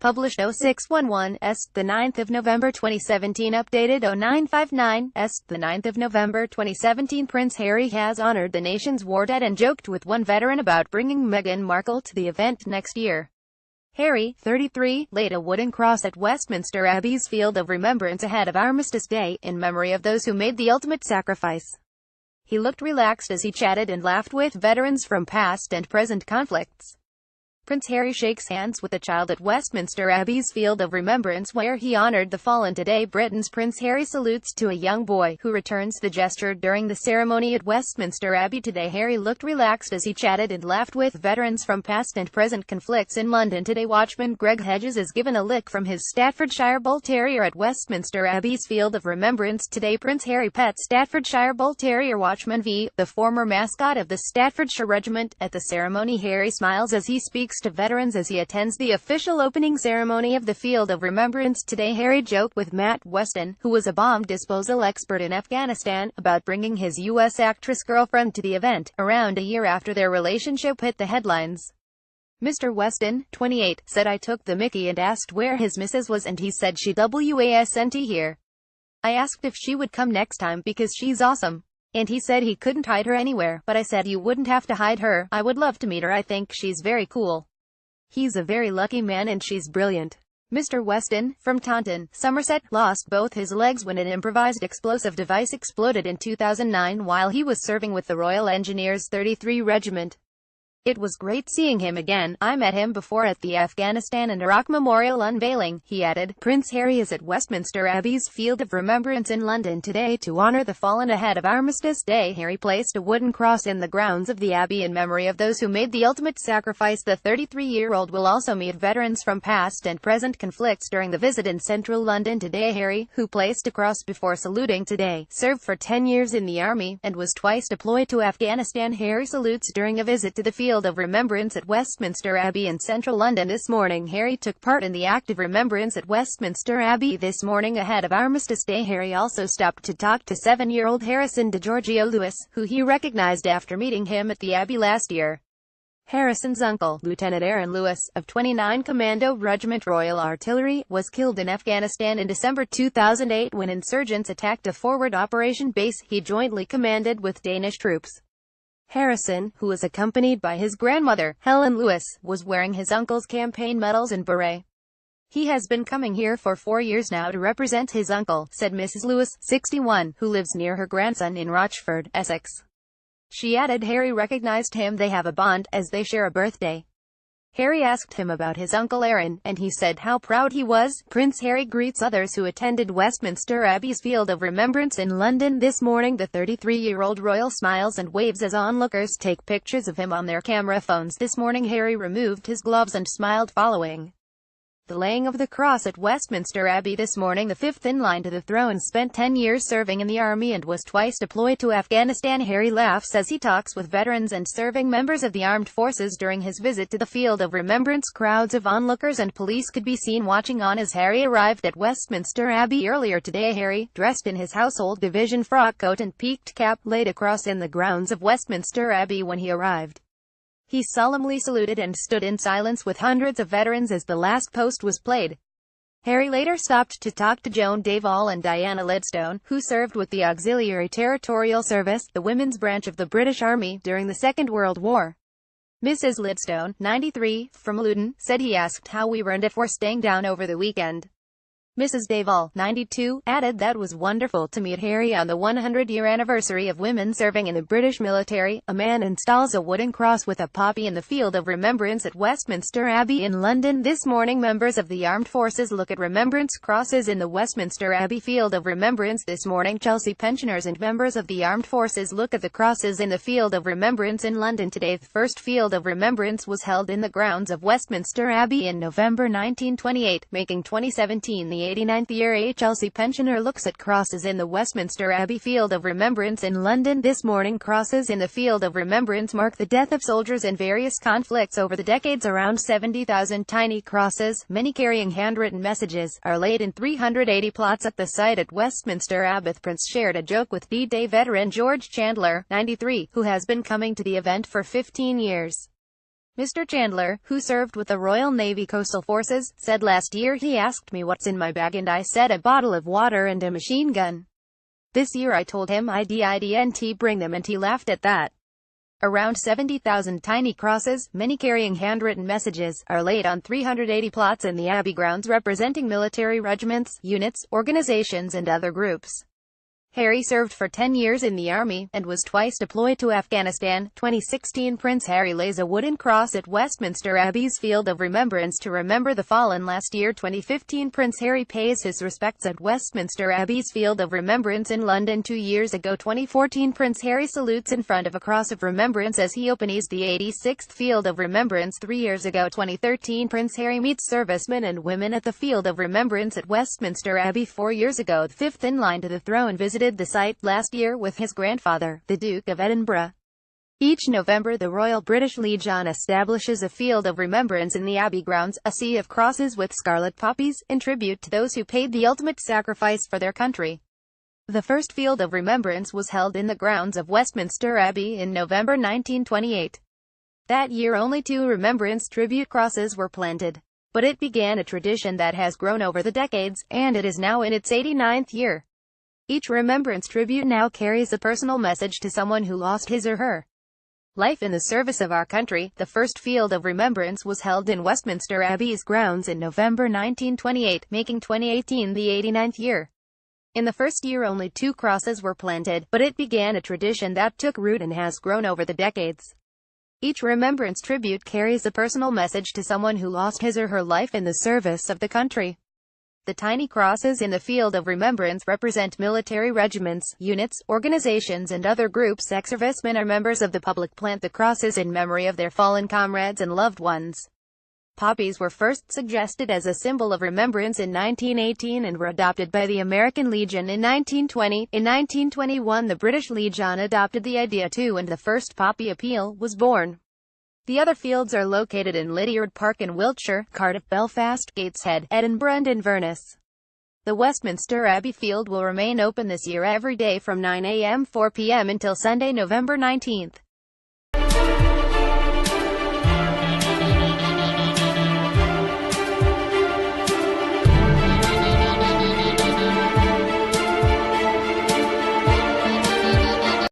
Published 0611s, the 9th of November 2017. Updated 0959s, the 9th of November 2017. Prince Harry has honored the nation's war dead and joked with one veteran about bringing Meghan Markle to the event next year. Harry, 33, laid a wooden cross at Westminster Abbey's Field of Remembrance ahead of Armistice Day, in memory of those who made the ultimate sacrifice. He looked relaxed as he chatted and laughed with veterans from past and present conflicts. Prince Harry shakes hands with a child at Westminster Abbey's Field of Remembrance, where he honored the fallen today. Britain's Prince Harry salutes to a young boy, who returns the gesture during the ceremony at Westminster Abbey today. Harry looked relaxed as he chatted and laughed with veterans from past and present conflicts in London today. Watchman Greg Hedges is given a lick from his Staffordshire Bull Terrier at Westminster Abbey's Field of Remembrance today. Prince Harry pets Staffordshire Bull Terrier Watchman V, the former mascot of the Staffordshire Regiment. At the ceremony, Harry smiles as he speaks to veterans as he attends the official opening ceremony of the Field of Remembrance today. Harry joked with Matt Weston, who was a bomb disposal expert in Afghanistan, about bringing his U.S. actress girlfriend to the event, around a year after their relationship hit the headlines. Mr. Weston, 28, said I took the mickey and asked where his missus was, and he said she wasn't here. I asked if she would come next time because she's awesome. And he said he couldn't hide her anywhere, but I said you wouldn't have to hide her. I would love to meet her. I think she's very cool. He's a very lucky man and she's brilliant. Mr. Weston, from Taunton, Somerset, lost both his legs when an improvised explosive device exploded in 2009 while he was serving with the Royal Engineers 33 Regiment. It was great seeing him again. I met him before at the Afghanistan and Iraq Memorial unveiling, he added. Prince Harry is at Westminster Abbey's Field of Remembrance in London today to honour the fallen ahead of Armistice Day. Harry placed a wooden cross in the grounds of the Abbey in memory of those who made the ultimate sacrifice. The 33-year-old will also meet veterans from past and present conflicts during the visit in central London today. Harry, who placed a cross before saluting today, served for 10 years in the army, and was twice deployed to Afghanistan. Harry salutes during a visit to the Field of Remembrance at Westminster Abbey in central London this morning. Harry took part in the act of remembrance at Westminster Abbey this morning ahead of Armistice Day. Harry also stopped to talk to 7-year-old Harrison DeGiorgio Lewis, who he recognized after meeting him at the Abbey last year. Harrison's uncle, Lieutenant Aaron Lewis, of 29 Commando Regiment Royal Artillery, was killed in Afghanistan in December 2008 when insurgents attacked a forward operation base he jointly commanded with Danish troops. Harrison, who was accompanied by his grandmother, Helen Lewis, was wearing his uncle's campaign medals and beret. He has been coming here for 4 years now to represent his uncle, said Mrs. Lewis, 61, who lives near her grandson in Rochford, Essex. She added Harry recognized him. They have a bond, as they share a birthday. Harry asked him about his uncle Aaron, and he said how proud he was. Prince Harry greets others who attended Westminster Abbey's Field of Remembrance in London this morning. The 33-year-old royal smiles and waves as onlookers take pictures of him on their camera phones. This morning Harry removed his gloves and smiled following the laying of the cross at Westminster Abbey this morning. The fifth in line to the throne spent 10 years serving in the army and was twice deployed to Afghanistan. Harry laughs as he talks with veterans and serving members of the armed forces during his visit to the Field of Remembrance. Crowds of onlookers and police could be seen watching on as Harry arrived at Westminster Abbey earlier today. Harry, dressed in his household division frock coat and peaked cap, laid a cross in the grounds of Westminster Abbey when he arrived. He solemnly saluted and stood in silence with hundreds of veterans as the last post was played. Harry later stopped to talk to Joan Davall and Diana Lidstone, who served with the Auxiliary Territorial Service, the women's branch of the British Army, during the Second World War. Mrs. Lidstone, 93, from Luton, said he asked how we were and if we're staying down over the weekend. Mrs. Davall, 92, added that was wonderful to meet Harry on the 100-year anniversary of women serving in the British military. A man installs a wooden cross with a poppy in the Field of Remembrance at Westminster Abbey in London this morning. Members of the armed forces look at remembrance crosses in the Westminster Abbey Field of Remembrance this morning. Chelsea pensioners and members of the armed forces look at the crosses in the Field of Remembrance in London today. The first Field of Remembrance was held in the grounds of Westminster Abbey in November 1928, making 2017 the 89th year. A Chelsea pensioner looks at crosses in the Westminster Abbey Field of Remembrance in London this morning. Crosses in the Field of Remembrance mark the death of soldiers in various conflicts over the decades. Around 70,000 tiny crosses, many carrying handwritten messages, are laid in 380 plots at the site at Westminster Abbey. Prince shared a joke with D-Day veteran George Chandler, 93, who has been coming to the event for 15 years. Mr. Chandler, who served with the Royal Navy Coastal Forces, said last year he asked me what's in my bag and I said a bottle of water and a machine gun. This year I told him I didn't bring them and he laughed at that. Around 70,000 tiny crosses, many carrying handwritten messages, are laid on 380 plots in the Abbey grounds representing military regiments, units, organizations and other groups. Harry served for 10 years in the army, and was twice deployed to Afghanistan. 2016 Prince Harry lays a wooden cross at Westminster Abbey's Field of Remembrance to remember the fallen. Last year 2015 Prince Harry pays his respects at Westminster Abbey's Field of Remembrance in London. 2 years ago 2014 Prince Harry salutes in front of a cross of remembrance as he opens the 86th Field of Remembrance. 3 years ago 2013 Prince Harry meets servicemen and women at the Field of Remembrance at Westminster Abbey. 4 years ago the fifth in line to the throne visited the site last year with his grandfather, the Duke of Edinburgh. Each November the Royal British Legion establishes a field of remembrance in the Abbey grounds, a sea of crosses with scarlet poppies, in tribute to those who paid the ultimate sacrifice for their country. The first field of remembrance was held in the grounds of Westminster Abbey in November 1928. That year only 2 remembrance tribute crosses were planted. But it began a tradition that has grown over the decades, and it is now in its 89th year. Each remembrance tribute now carries a personal message to someone who lost his or her life in the service of our country. The first field of remembrance was held in Westminster Abbey's grounds in November 1928, making 2018 the 89th year. In the first year only 2 crosses were planted, but it began a tradition that took root and has grown over the decades. Each remembrance tribute carries a personal message to someone who lost his or her life in the service of the country. The tiny crosses in the Field of Remembrance represent military regiments, units, organizations and other groups. Ex-servicemen or members of the public plant the crosses in memory of their fallen comrades and loved ones. Poppies were first suggested as a symbol of remembrance in 1918 and were adopted by the American Legion in 1920. In 1921 the British Legion adopted the idea too and the first poppy appeal was born. The other fields are located in Lydiard Park in Wiltshire, Cardiff, Belfast, Gateshead, Edinburgh and Inverness. The Westminster Abbey Field will remain open this year every day from 9 a.m. 4 p.m. until Sunday, November 19th.